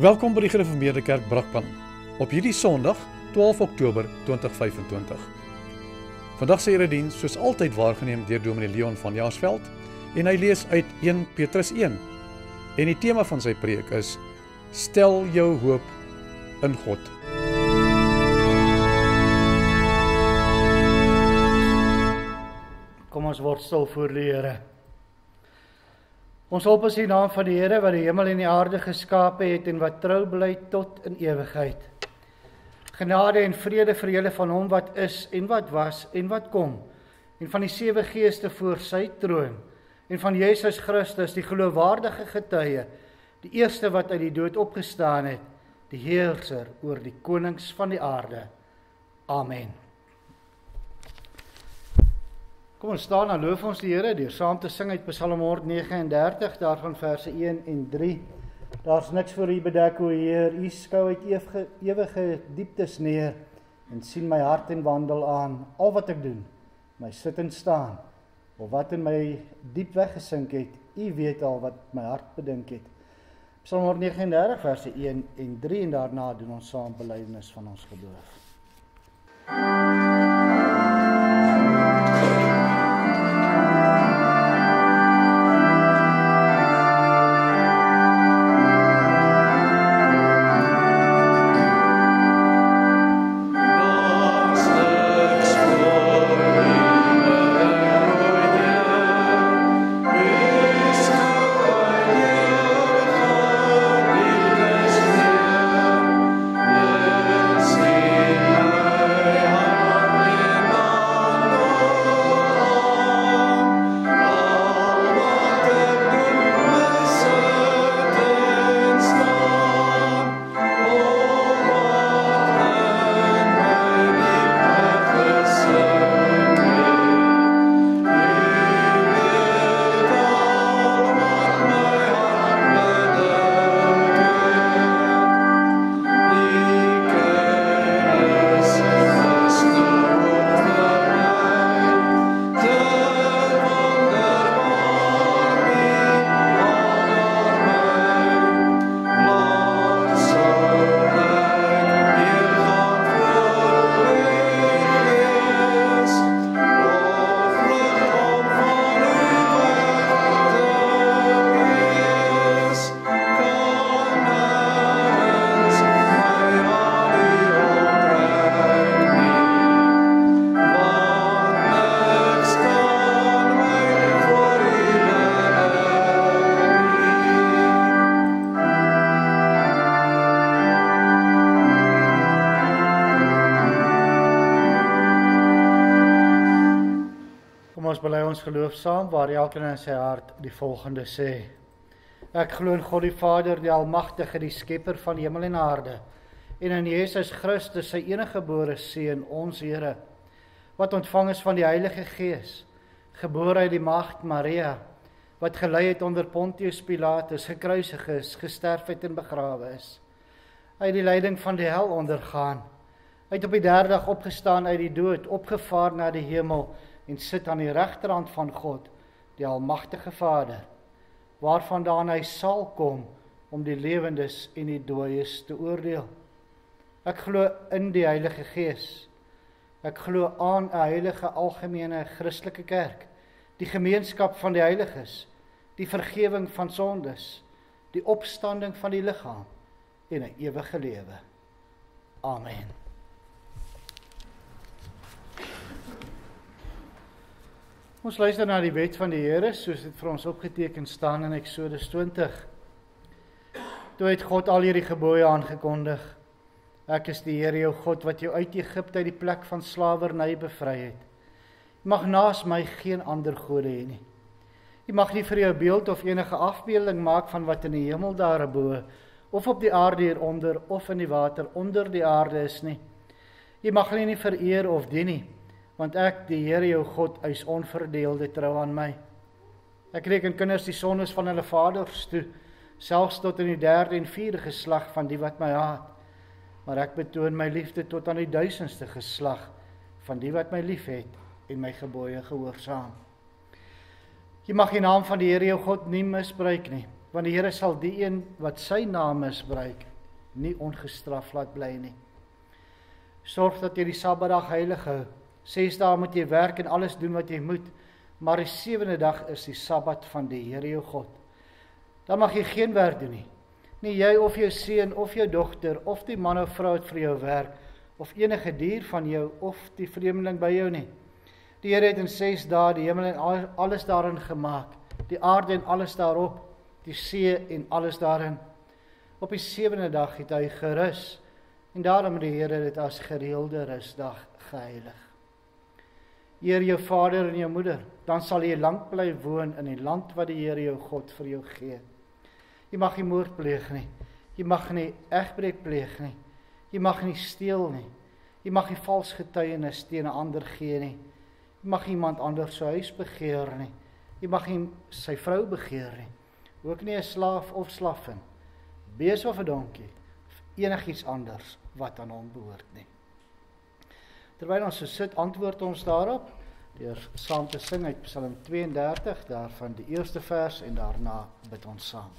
Welkom by die Gereformeerde Kerk Brakpan, op hierdie Sondag, 12 Oktober 2025. Vandag se erediens soos altyd waargeneem deur Dominee Leon van Jaarsveld en hy lees uit 1 Petrus 1. En die tema van sy preek is: Stel jou hoop in God. Kom ons word stil voor die Here. Ons hulp is in die naam van die Here wat die hemel en die aarde geskape het en wat trou bly tot in ewigheid. Genade en vrede vir julle van hom wat is en wat was en wat kom, en van die 7 geeste voor sy troon, en van Jesus Christus, die geloofwaardige getuie, die eerste wat uit die dood opgestaan het, die heerser oor die konings van die aarde. Amen. Kom ons staan en loof ons die Here deur saam te sing uit Psalm 139, daarvan verse 1 en 3. Daar's niks voor u bedek, o Heer, u skou uit ewige dieptes neer en sien my hart en wandel aan. Al wat ek doen, my sit en staan, of wat in my diep weggesink het, u weet al wat my hart bedink het. Psalm 139, verse 1 en 3, en daarna doen ons saam belydenis van ons geloof. Ons bely ons geloof saam, waar elkeen in sy hart die volgende sê: Ek glo in God die Vader, die Almagtige, die Skepper van hemel en aarde, en in Jesus Christus, sy eniggebore Seun, ons Here, wat ontvang is van die Heilige Gees, gebore uit die maagd Maria, wat gelei het onder Pontius Pilatus, gekruisig is, gesterf het en begrawe is. Hy het die lyding van die hel ondergaan. Hy het op die 3de dag opgestaan uit die dood, opgevaar na die hemel, en sit aan die regterhand van God, die Almagtige Vader, waarvandaan hy sal kom om die lewendes en die dooies te oordeel. Ek glo in die Heilige Gees. Ek glo aan 'n heilige algemene Christelike kerk, die gemeenskap van die heiliges, die vergewing van sondes, die opstanding van die liggaam en 'n ewige lewe. Amen. Ons luister na die wet van die Here, soos dit vir ons opgeteken staan in Eksodus 20. Toe het God al hierdie gebooie aangekondig. Ek is die Here jou God, wat jou uit Egipte, uit die plek van slawerny bevry het. Jy mag naas my geen ander gode hê nie. Jy mag nie vir jou beeld of enige afbeelding maak van wat in die hemel daarbo, of op die aarde hieronder, of in die water onder die aarde is nie. Jy mag hulle nie vereer of dien nie, want ek, die Here jou God, eis onverdeelde trou aan my. Ek reken kinders die sondes van hulle vaders toe, selfs tot in die 3de en 4de geslag van die wat my haat. Maar ek betoon my liefde tot aan die 1000ste geslag van die wat my lief het en my gebooie gehoorsaam. Jy mag die naam van die Here jou God nie misbruik nie, want die Here sal die een wat sy naam misbruik, nie ongestraf laat bly nie. Sorg dat jy die Sabbatdag heilig hou. 6 dae moet jy werk en alles doen wat jy moet, maar die 7de dag is die Sabbat van die Here jou God. Dan mag jy geen werk doen nie. Nie jy of jou seun of jou dogter of die man of vrou wat vir jou werk, of enige dier van jou of die vreemdeling by jou nie. Die Here het in 6 dae die hemel en alles daarin gemaak, die aarde en alles daarop, die see en alles daarin. Op die 7de dag het hy gerus, en daarom het die Here dit as gereelde rusdag geheilig. Eer jou vader en jou moeder, dan sal jy lank bly woon in die land wat die Here jou God vir jou gee. Jy mag nie moord pleeg nie, jy mag nie egbreek pleeg nie, jy mag nie steel nie, jy mag nie vals getuienis teen 'n ander gee nie, jy mag iemand anders sy huis begeer nie, jy mag nie sy vrou begeer nie, ook nie 'n slaaf of slaafin, bees of 'n donkie, of enigiets anders wat aan hom behoort nie. Terwyl ons so sit, antwoord ons daarop, deur saam te sing uit Psalm 32, daarvan die eerste vers, en daarna bid ons saam.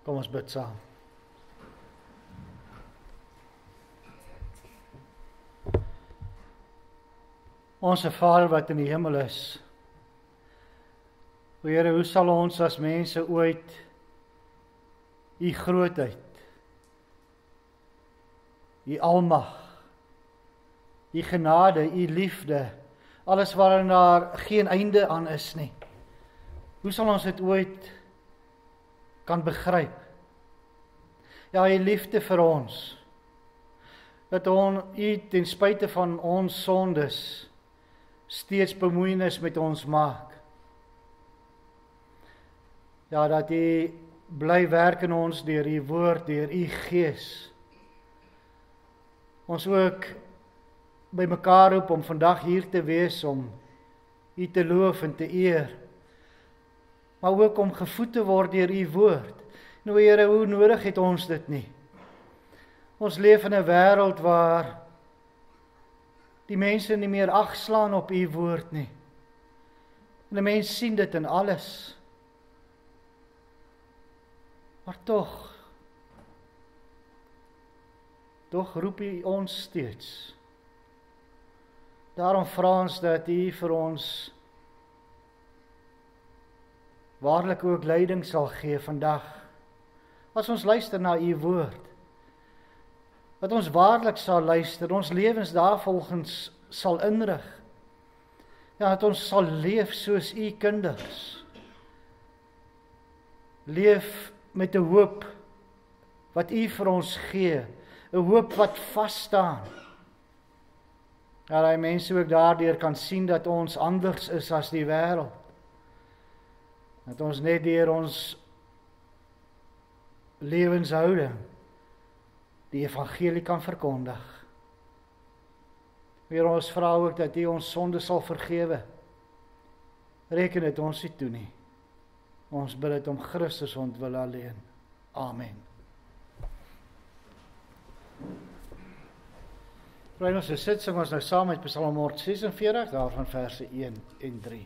Kom ons bid saam. Onse Vader wat in die hemel is, o Here, hoe sal ons as mense ooit U grootheid, U almag, U genade, U liefde, alles waarin daar geen einde aan is nie, hoe sal ons dit ooit kan begryp? Ja, U liefde vir ons, dat U ten spyte van ons sondes steeds bemoeienis met ons maak. Ja, dat U bly werk in ons deur U woord, deur U Gees. Ons ook by mekaar roep om vandag hier te wees, om U te loof en te eer, maar ook om gevoed te word deur U woord. Nou Here, hoe nodig het ons dit nie? Ons leef in 'n wêreld waar die mense nie meer ag slaan op U woord nie. En die mense sien dit in alles. Maar tog roep U ons steeds. Daarom vra ons dat U vir ons waarlik ook leiding sal gee vandag, as ons luister na U woord. Dat ons waarlik sal luister, ons lewens daarvolgens sal inrig. Ja, dat ons sal leef soos U kinders. Leef met 'n hoop wat U vir ons gee, 'n hoop wat vas staan. Ja, dat mense ook daardeur kan sien dat ons anders is as die wêreld. Dat ons net deur ons lewenshouding die evangelie kan verkondig. Here, ons vra ook dat U ons sonde sal vergewe. Reken dit ons nie toe nie. Ons bid dit om Christus ontwil alleen. Amen. Terwyl ons sit, sing ons nou saam met Psalm 146, daarvan verse 1 en 3.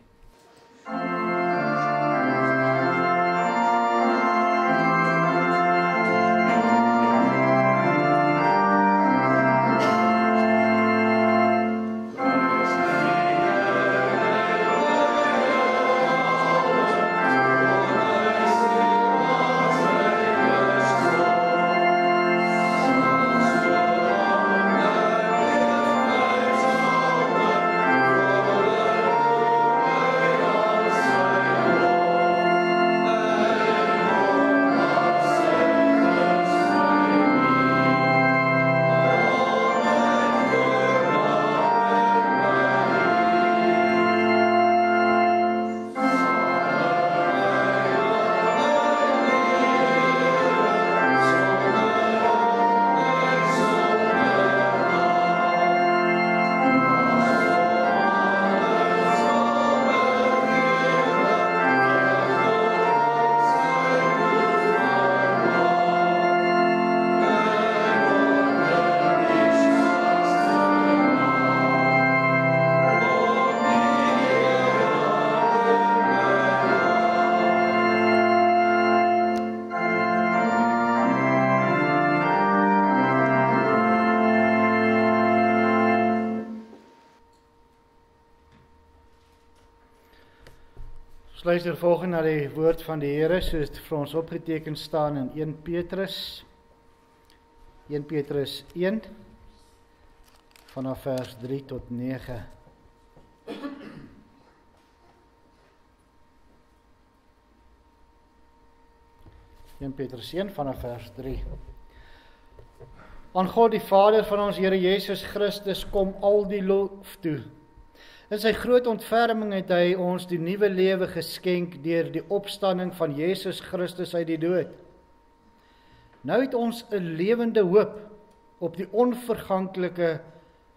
Ons luister volgende na die woord van die Here, soos dit vir ons opgeteken staan in 1 Petrus 1 vanaf vers 3 tot 9. Petrus 1 vanaf vers 3. Aan God die Vader van ons Here Jesus Christus kom al die lof toe. In sy groot ontferming het hy ons die nuwe lewe geskenk deur die opstanding van Jesus Christus uit die dood. Nou het ons 'n lewende hoop op die onverganklike,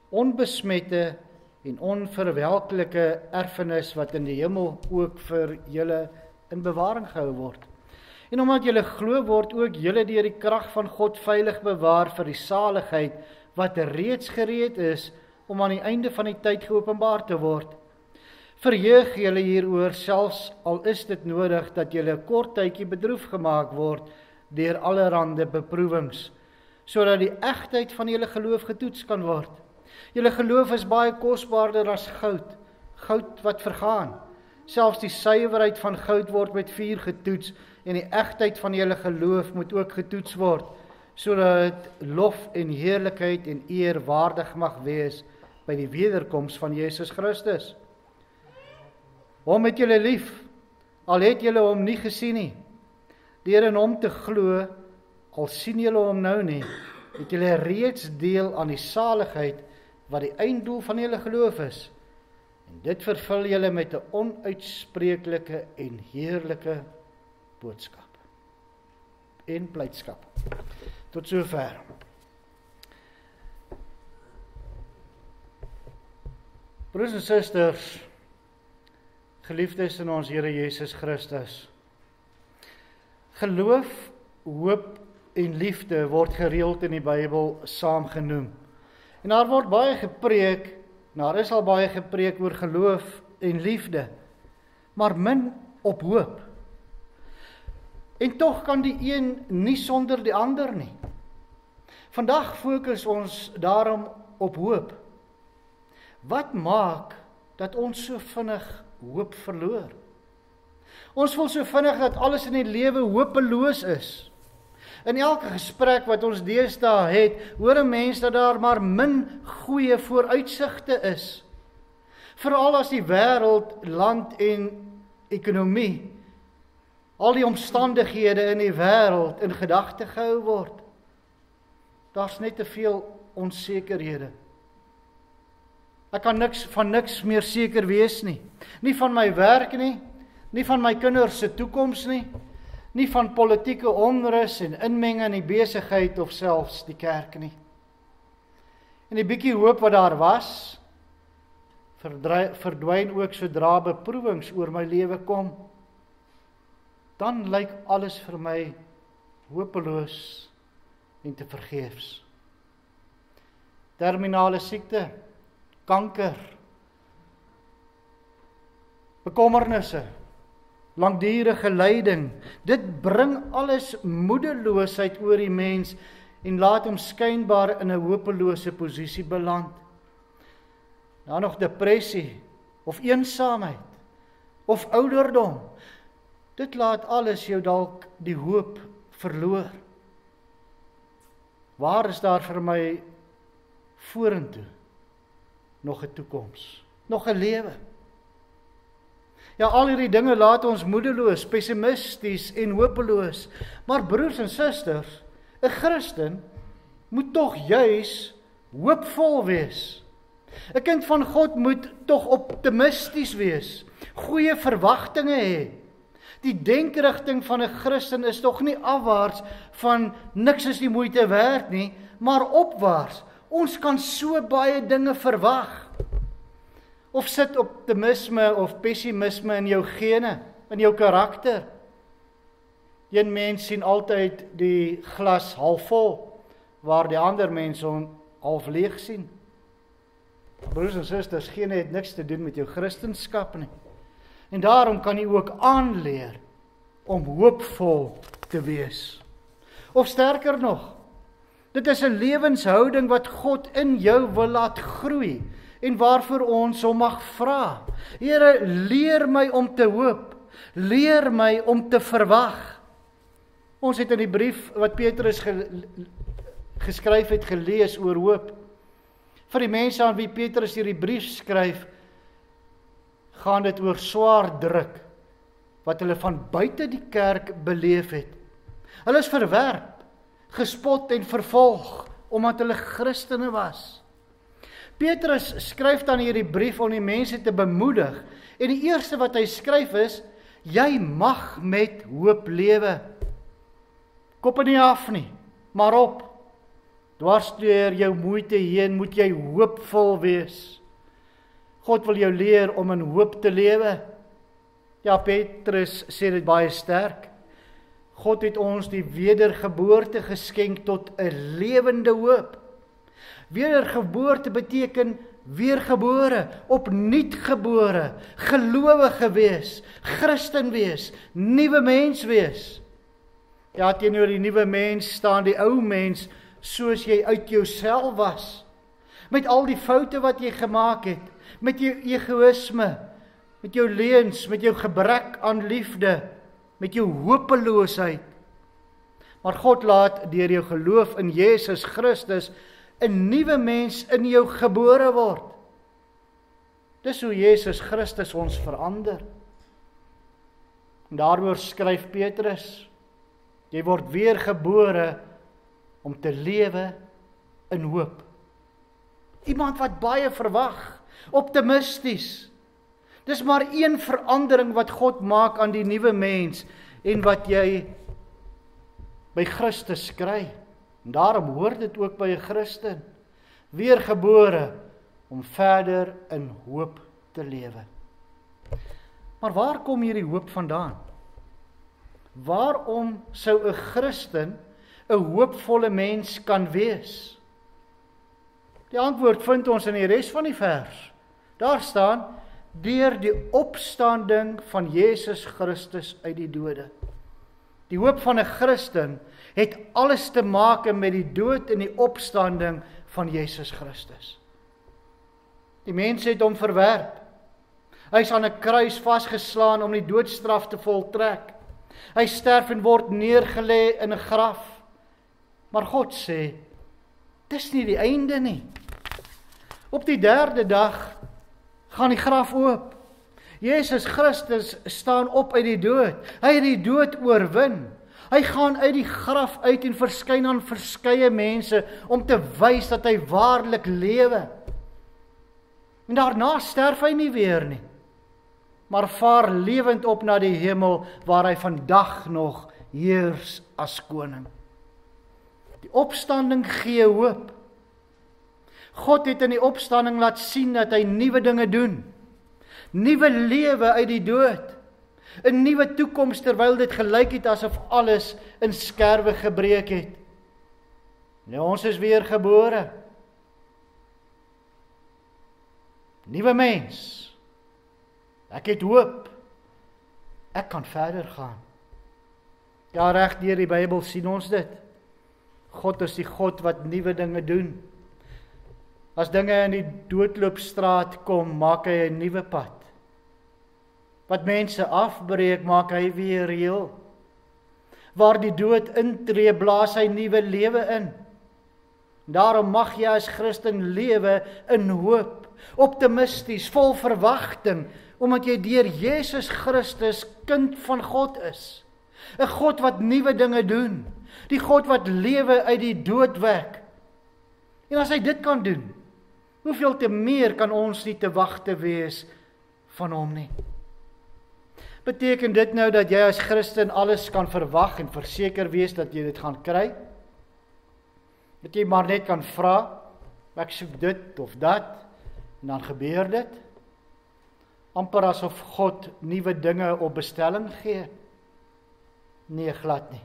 onbesmette en onverwelklike erfenis wat in die hemel ook vir julle in bewaring gehou word. En omdat julle glo, word ook julle deur die krag van God veilig bewaar vir die saligheid wat reeds gereed is om aan die einde van die tyd geopenbaar te word. Verheug julle hieroor, selfs al is dit nodig dat julle 'n kort tydjie bedroef gemaak word deur allerhande beproewings, sodat die egtheid van julle geloof getoets kan word. Julle geloof is baie kosbaarder as goud, goud wat vergaan. Selfs die suiwerheid van goud word met vuur getoets, en die egtheid van julle geloof moet ook getoets word, sodat dit lof en heerlikheid en eer waardig mag wees by die wederkoms van Jesus Christus. Hom het julle lief, al het julle hom nie gesien nie. Deur in hom te glo, al sien julle hom nou nie, het julle reeds deel aan die saligheid wat die einddoel van julle geloof is. En dit vervul julle met 'n onuitspreeklike en heerlike boodskap en blydskap. Tot sover. Broers en susters, geliefdes in ons Here Jesus Christus, geloof, hoop en liefde word gereeld in die Bybel saam genoem. En daar word baie gepreek, daar is al baie gepreek oor geloof en liefde, maar min op hoop. En tog kan die een nie sonder die ander nie. Vandag fokus ons daarom op hoop. Wat maak dat ons so vinnig hoop verloor? Ons voel so vinnig dat alles in die lewe hopeloos is. In elke gesprek wat ons deesdae het, hoor 'n mens dat daar maar min goeie vooruitsigte is. Veral as die wêreld, land en ekonomie, al die omstandighede in die wêreld in gedagte gehou word. Daar's net te veel onsekerhede. Ek kan van niks meer seker wees nie. Nie van my werk nie, nie van my kinders se toekoms nie, nie van politieke onrus en inmenging in die besigheid of selfs die kerk nie. En die bietjie hoop wat daar was, verdwyn ook sodra beproewings oor my lewe kom. Dan lyk alles vir my hopeloos en te vergeefs. terminale siekte, kanker, bekommernisse, langdurige lyding. Dit bring alles moedeloosheid oor die mens en laat hom skynbaar in 'n hopelose posisie beland. Dan nog depressie, of eensaamheid, of ouderdom. Dit laat alles jou dalk die hoop verloor. Waar is daar vir my vorentoe nog 'n toekoms, nog 'n lewe? Ja, al hierdie dinge laat ons moedeloos, pessimisties en hopeloos. Maar broers en susters, 'n Christen moet tog juis hoopvol wees. 'n Kind van God moet tog optimisties wees, goeie verwagtinge hê. Die denkrigting van 'n Christen is tog nie afwaarts van niks is die moeite werd nie, maar opwaarts. Ons kan so baie dinge verwag. Of sit optimisme of pessimisme in jou gene, in jou karakter? Een mens sien altyd die glas half vol, waar die ander mens hom half leeg sien. Broers en susters, gene het niks te doen met jou Christenskap nie. En daarom kan jy ook aanleer om hoopvol te wees. Of sterker nog, dit is 'n lewenshouding wat God in jou wil laat groei en waarvoor ons hom mag vra. Here, leer my om te hoop, leer my om te verwag. Ons het in die brief wat Petrus geskryf het gelees oor hoop. Vir die mense aan wie Petrus hierdie brief skryf, gaan dit oor swaar druk wat hulle van buite die kerk beleef het. Hulle is verwerp, gespot en vervolg omdat hulle Christene was. Petrus skryf dan hierdie brief om die mense te bemoedig en die eerste wat hy skryf is: jy mag met hoop lewe. Koppe nie af nie, maar op. Dwars deur jou moeite heen moet jy hoopvol wees. God wil jou leer om in hoop te lewe. Ja, Petrus sê dit baie sterk. God het ons die wedergeboorte geskenk tot 'n lewende hoop. Wedergeboorte beteken weergebore, opnuut gebore, gelowige wees, Christen wees, nuwe mens wees. Ja, teenoor die nuwe mens staan die ou mens soos jy uit jouself was. Met al die foute wat jy gemaak het, met jou egoïsme, met jou leuns, met jou gebrek aan liefde, met jou hopeloosheid. Maar God laat deur jou geloof in Jesus Christus 'n nuwe mens in jou gebore word. Dis hoe Jesus Christus ons verander. En daaroor skryf Petrus: jy word weergebore om te lewe in hoop. Iemand wat baie verwag, optimisties. Dis maar een verandering wat God maak aan die nuwe mens en wat jy by Christus kry. En daarom hoort dit ook by 'n Christen. Weergebore om verder in hoop te lewe. Maar waar kom hierdie hoop vandaan? Waarom sou 'n Christen 'n hoopvolle mens kan wees? Die antwoord vind ons in die res van die vers. Daar staan: deur die opstanding van Jesus Christus uit die dode. Die hoop van 'n Christen het alles te maak met die dood en die opstanding van Jesus Christus. Die mense het hom verwerp. Hy is aan 'n kruis vasgeslaan om die doodstraf te voltrek. Hy sterf en word neergelê in 'n graf. Maar God sê, dis nie die einde nie. Op die 3de dag gaan die graf oop. Jesus Christus staan op uit die dood. Hy het die dood oorwin. Hy gaan uit die graf uit en verskyn aan verskeie mense om te wys dat hy waarlik lewe. En daarna sterf hy nie weer nie, maar vaar lewend op na die hemel waar hy vandag nog heers as koning. Die opstanding gee hoop. God het in die opstanding laat sien dat hy nuwe dinge doen. Nuwe lewe uit die dood. 'n nuwe toekoms terwyl dit gelyk het asof alles in skerwe gebreek het. Nou ons is weer gebore. nuwe mens. Ek het hoop. Ek kan verder gaan. Ja, reg deur die Bybel sien ons dit. God is die God wat nuwe dinge doen. As dinge in die doodloopstraat kom, maak hy 'n nuwe pad. Wat mense afbreek, maak hy weer heel. Waar die dood intree, blaas hy nuwe lewe in. Daarom mag jy as Christen lewe in hoop, optimisties, vol verwagting, omdat jy deur Jesus Christus kind van God is. 'n God wat nuwe dinge doen, die God wat lewe uit die dood wek. En as hy dit kan doen, hoeveel te meer kan ons nie te wagte wees van hom nie. Beteken dit nou dat jy as Christen alles kan verwag en verseker wees dat jy dit gaan kry? Dat jy maar net kan vra, ek soek dit of dat, en dan gebeur dit? Amper asof God nuwe dinge op bestelling gee? Nee, glad nie.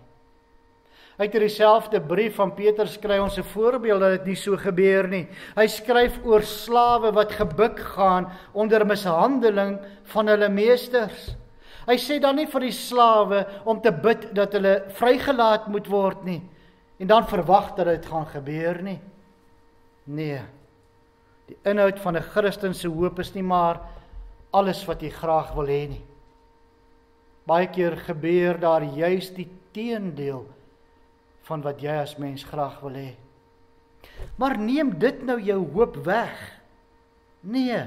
Uit dieselfde brief van Petrus kry ons 'n voorbeeld dat dit nie so gebeur nie. Hy skryf oor slawe wat gebuk gaan onder mishandeling van hulle meesters. Hy sê dan nie vir die slawe om te bid dat hulle vrygelaat moet word nie, en dan verwag dat dit gaan gebeur nie. Nee, die inhoud van 'n Christen se hoop is nie maar alles wat jy graag wil hê nie. Baie keer gebeur daar juis die teendeel van wat jy as mens graag wil hê. Maar neem dit nou jou hoop weg? Nee.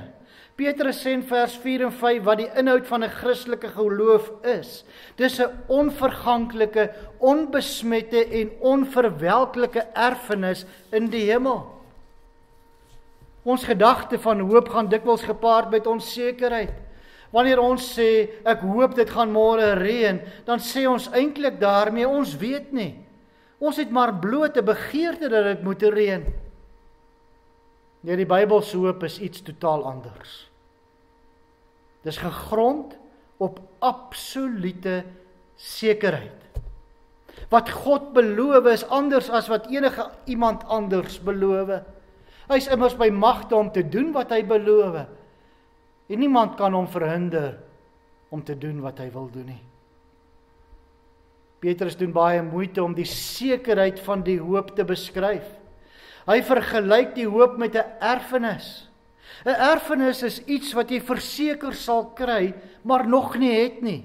Petrus sê in vers 4 en 5 wat die inhoud van 'n Christelike geloof is. Dis 'n onverganklike, onbesmette en onverwelklike erfenis in die hemel. Ons gedagte van hoop gaan dikwels gepaard met onsekerheid. Wanneer ons sê, ek hoop dit gaan môre reën, dan sê ons eintlik daarmee, ons weet nie. Ons het maar bloot 'n begeerte dat dit moet reën. Nee, die Bybelse hoop is iets totaal anders. Dis gegrond op absolute sekerheid. Wat God beloof is anders as wat enige iemand anders beloof. Hy is immers by magte om te doen wat hy beloof. En niemand kan hom verhinder om te doen wat hy wil doen nie. Petrus doen baie moeite om die sekerheid van die hoop te beskryf. Hy vergelyk die hoop met 'n erfenis. 'n Erfenis is iets wat jy verseker sal kry, maar nog nie het nie.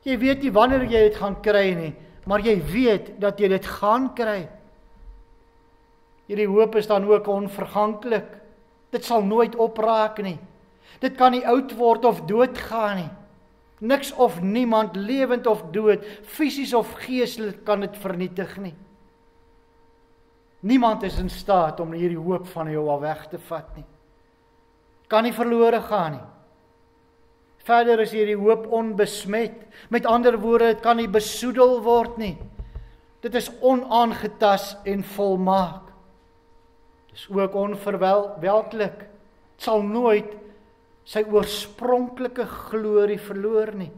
Jy weet nie wanneer jy dit gaan kry nie, maar jy weet dat jy dit gaan kry. Hierdie hoop is dan ook onverganklik. Dit sal nooit opraak nie. Dit kan nie oud word of doodgaan nie. Niks of niemand, lewend of dood, fisies of geestelik, kan dit vernietig nie. Niemand is in staat om hierdie hoop van jou al weg te vat nie. Kan nie verlore gaan nie. Verder is hierdie hoop onbesmet. Met ander woorde, dit kan nie besoedel word nie. Dit is onaangetast en volmaak. Dit is ook onverwelklik. Dit sal nooit sy oorspronklike glorie verloor nie.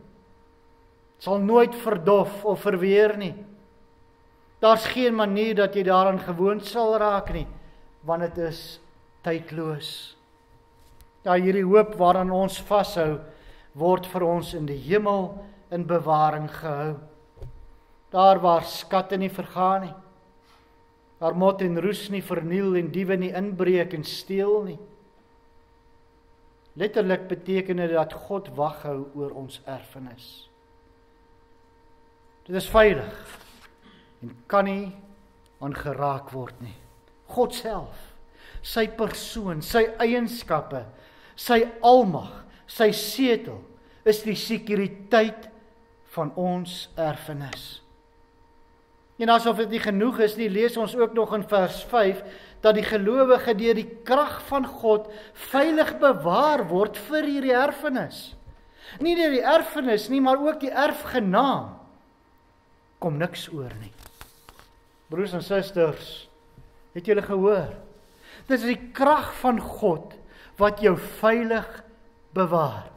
Dit sal nooit verdof of verweer nie. Daar's geen manier dat jy daaraan gewoond sal raak nie, want dit is tydloos. Ja, hierdie hoop waaraan ons vashou, word vir ons in die hemel in bewaring gehou. Daar waar skatte nie vergaan nie, waar mot en roes nie verniel en diewe nie inbreek en steel nie. Letterlik beteken dit dat God wag hou oor ons erfenis. Dit is veilig en kan nie aangeraak word nie. God self, sy persoon, sy eienskappe, sy almag, sy setel, is die sekuriteit van ons erfenis. En asof dit nie genoeg is nie, lees ons ook nog in vers 5, dat die gelowige deur die krag van God veilig bewaar word vir hierdie erfenis. Nie deur die erfenis nie, maar ook die erfgenaam. Kom niks oor nie. Broers en susters, het julle gehoor? Dit is die krag van God wat jou veilig bewaar.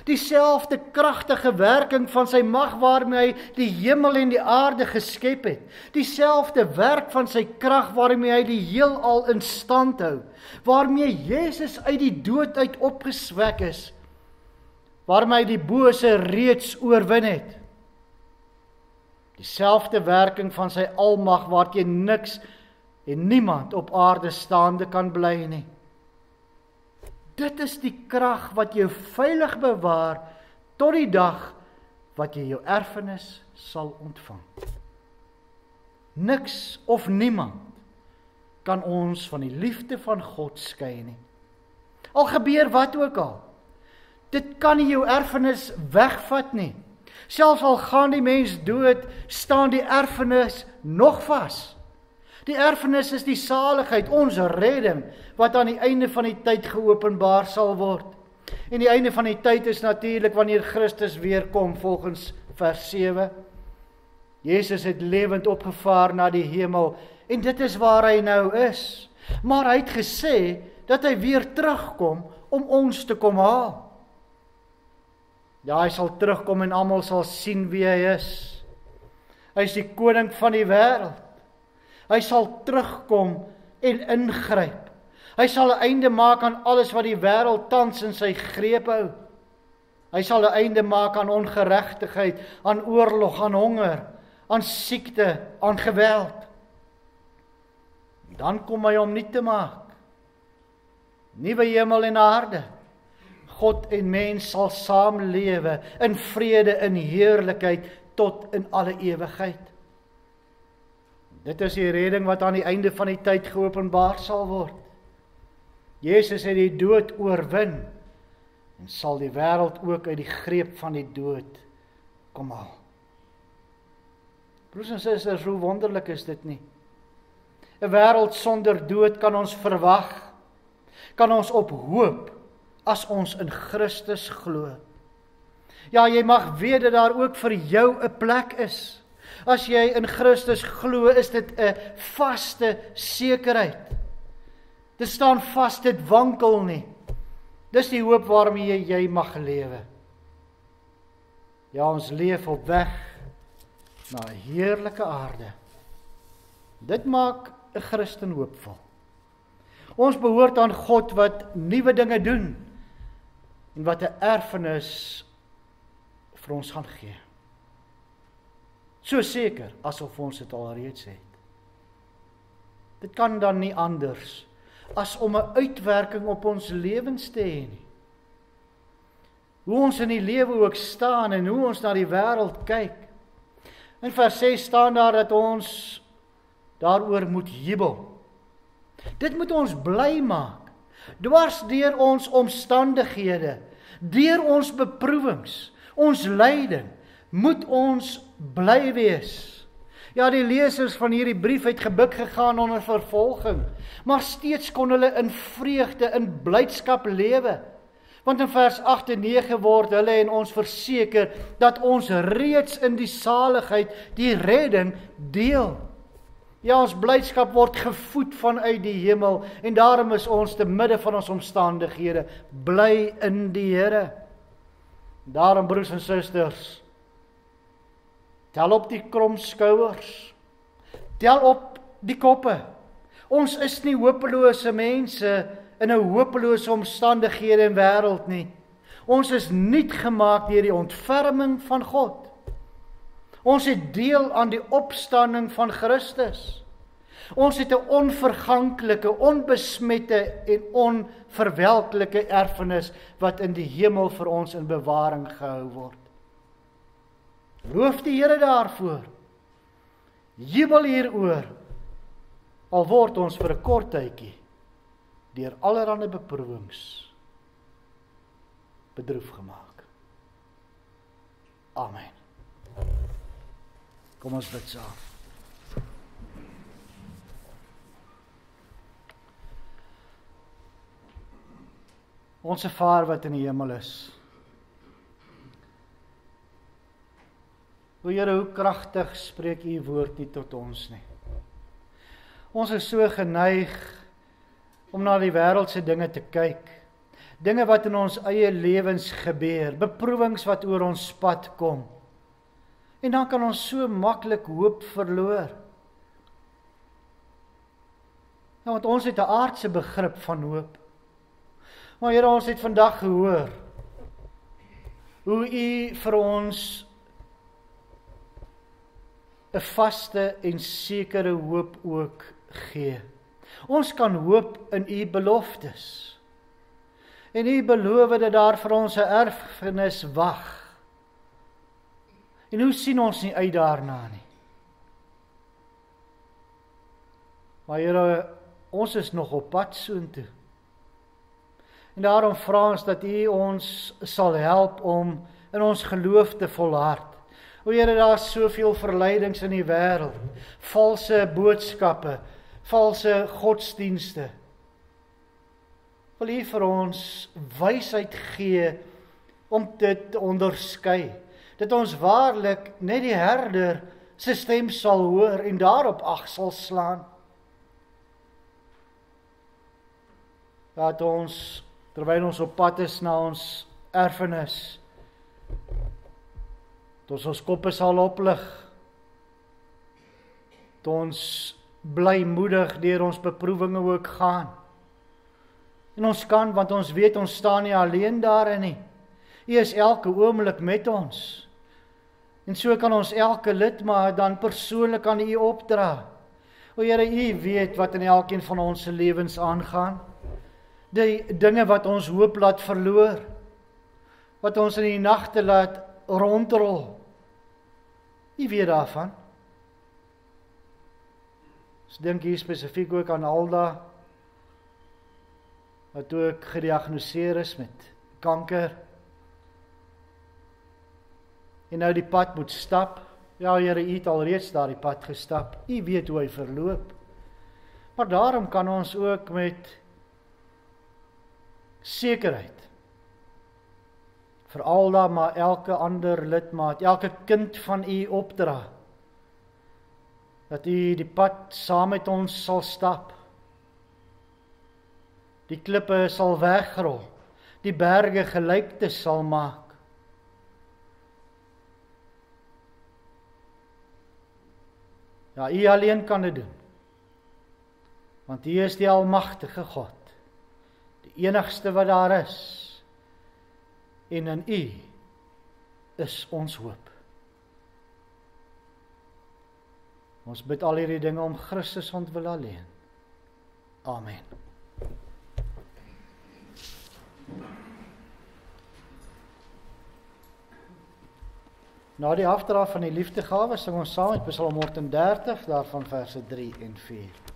Dieselfde kragtige werking van sy mag waarmee hy die hemel en die aarde geskep het. Dieselfde werk van sy krag waarmee hy die heelal in stand hou. Waarmee Jesus uit die dood uit opgeswek is. Waarmee hy die bose reeds oorwin het. Dieselfde werking van sy almag waarteen niks en niemand op aarde staande kan bly nie. Dit is die krag wat jou veilig bewaar tot die dag wat jy jou erfenis sal ontvang. Niks of niemand kan ons van die liefde van God skei nie. Al gebeur wat ook al, dit kan nie jou erfenis wegvat nie. Selfs al gaan die mens dood, staan die erfenis nog vas. Die erfenis is die saligheid, ons redding, wat aan die einde van die tyd geopenbaar sal word. En die einde van die tyd is natuurlik wanneer Christus weer kom, volgens vers 7. Jesus het lewend opgevaar na die hemel, en dit is waar hy nou is. Maar hy het gesê, dat hy weer terugkom, om ons te kom haal. Ja, hy sal terugkom en almal sal sien wie hy is. Hy is die koning van die wêreld. Hy sal terugkom en ingryp. Hy sal 'n einde maak aan alles wat die wêreld tans in sy greep hou. Hy sal 'n einde maak aan ongeregtigheid, aan oorlog, aan honger, aan siekte, aan geweld. Dan kom hy om nuut te maak. Nuwe hemel en aarde. God en mens sal saamlewe in vrede, in heerlikheid, tot in alle ewigheid. Dit is die redding wat aan die einde van die tyd geopenbaar sal word. Jesus het die dood oorwin en sal die wêreld ook uit die greep van die dood kom haal. Broers en susters, hoe wonderlik is dit nie? 'n Wêreld sonder dood kan ons verwag, kan ons op hoop as ons in Christus glo. Ja, jy mag weet dat daar ook vir jou 'n plek is. As jy in Christus glo, is dit 'n vaste sekerheid. Dit staan vas, dit wankel nie. Dis die hoop waarmee jy mag lewe. Ja, ons leef op weg na 'n heerlike aarde. Dit maak 'n Christen hoopvol. Ons behoort aan God wat nuwe dinge doen en wat 'n erfenis vir ons gaan gee. So seker asof ons dit alreeds het. Dit kan dan nie anders as om 'n uitwerking op ons lewens te hê nie. Hoe ons in die lewe ook staan en hoe ons na die wêreld kyk. In vers 6 staan daar dat ons daaroor moet jubel. Dit moet ons bly maak, dwars deur ons omstandighede, deur ons beproewings, ons lyding, moet ons bly wees. Ja, die lesers van hierdie brief het gebuk gegaan onder vervolging, maar steeds kon hulle in vreugde, in blydskap lewe. Want in vers 8 en 9 word hulle en ons verseker dat ons reeds in die saligheid, die redding deel. Ja, ons blydskap word gevoed vanuit die hemel en daarom is ons te midde van ons omstandighede bly in die Here. Daarom, broers en susters, tel op die krom skouers, tel op die koppe. Ons is nie hopelose mense in 'n hopelose omstandighede en wêreld nie. Ons is nuut gemaak deur die ontferming van God. Ons het deel aan die opstanding van Christus. Ons het 'n onverganklike, onbesmette en onverwelklike erfenis wat in die hemel vir ons in bewaring gehou word. Loof die Here daarvoor. Jubel hieroor. Al word ons vir 'n kort tydjie deur allerlei beproewings bedroef gemaak. Amen. Kom ons bid saam. Onse Vader wat in die hemel is. O Here, hoe kragtig spreek U woord nie tot ons nie. Ons is so geneig om na die wêreldse dinge te kyk. dinge wat in ons eie lewens gebeur, beproewings wat oor ons pad kom. En dan kan ons so maklik hoop verloor. Nou, want ons het 'n aardse begrip van hoop. Maar Here, ons het vandag gehoor hoe U vir ons 'n vaste en sekere hoop ook gee. Ons kan hoop in U beloftes. En U beloof dat daar vir ons 'n erfenis wag. En hoe sien ons nie uit daarna nie? Maar Here, ons is nog op pad soontoe. En daarom vra ons dat U ons sal help om in ons geloof te volhard. O Here, daar is soveel verleidings in die wêreld, valse boodskappe, valse godsdienste. Wil U vir ons wysheid gee om dit te onderskei, dat ons waarlik net die herder se stem sal hoor en daarop ag sal slaan. Dat ons, terwyl ons op pad is na ons erfenis, dat ons koppe sal oplig, dat ons blymoedig deur ons beproewinge ook gaan. En ons kan, want ons weet ons staan nie alleen daarin nie. U is elke oomblik met ons. En so kan ons elke lidmaat dan persoonlik aan U opdra. O Here, U weet wat in elkeen van ons se lewens aangaan. Die dinge wat ons hoop laat verloor, wat ons in die nagte laat rondrol. U weet daarvan. Ons dink hier spesifiek ook aan Alda, wat ook gediagnoseer is met kanker. En nou die pad moet stap. Ja, Here, U het alreeds daardie pad gestap. U weet hoe hy verloop. Maar daarom kan ons ook met sekerheid vir Alda, maar elke ander lidmaat, elke kind van U opdra, dat U die pad saam met ons sal stap. Die klippe sal wegrol, die berge gelykte sal maak. Ja, U alleen kan dit doen. Want U is die almagtige God, die enigste wat daar is. En in U is ons hoop. Ons bid al hierdie dinge om Christus ontwil alleen. Amen. Na die afdra van die liefdegawe sing ons saam met Psalm 130, daarvan verse 3 en 4.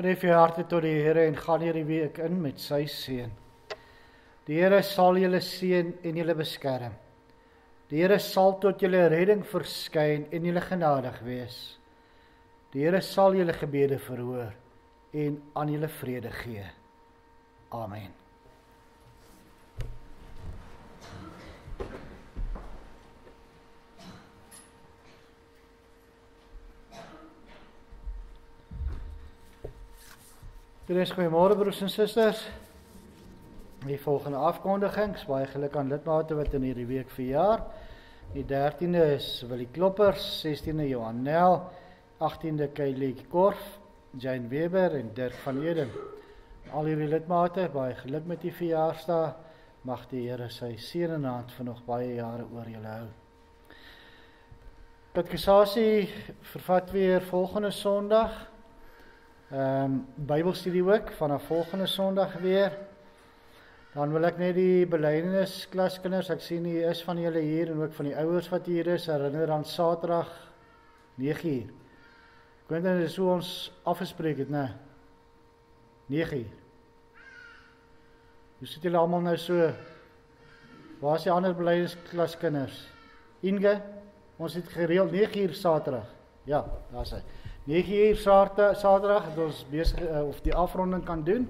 Tref jou harte tot die Here en gaan hierdie week in met sy seën. Die Here sal julle seën en julle beskerm. Die Here sal tot julle redding verskyn en julle genadig wees. Die Here sal julle gebede verhoor en aan julle vrede gee. Amen. Goeiemôre broers en susters. Die volgende afkondigings, baie geluk aan lidmate wat in hierdie week verjaar. Die 13de is Willie Kloppers, 16de Johan Nel, 18de Kylie Korf, Jane Weber en Dirk van Eden. Al hierdie lidmate, baie geluk met die verjaarsdag. Mag die Here sy seën en hand vir nog baie jare oor julle hou. Katekisasie vervat weer volgende Sondag. Bybelstudie ook vanaf volgende Sondag weer. Dan wil ek net die belydenis klaskinders, ek sien hier is van julle hier en ook van die ouers wat hier is, herinner aan Saterdag 9:00. Ek weet nie, dit is hoe ons afgespreek het, né? 9:00. Hoe sit julle almal nou so? Waar is die ander belydenis klaskinders? Inge, ons het gereeld 9:00 Saterdag. Ja, daar is hy. 9:00 Saterdag het ons besig of die afronding kan doen.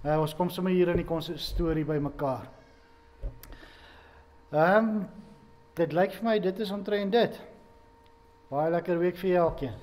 Ons kom sommer hier in die konsistorie by mekaar. Dit lyk vir my, dit is omtrent dit. Baie lekker week vir elkeen.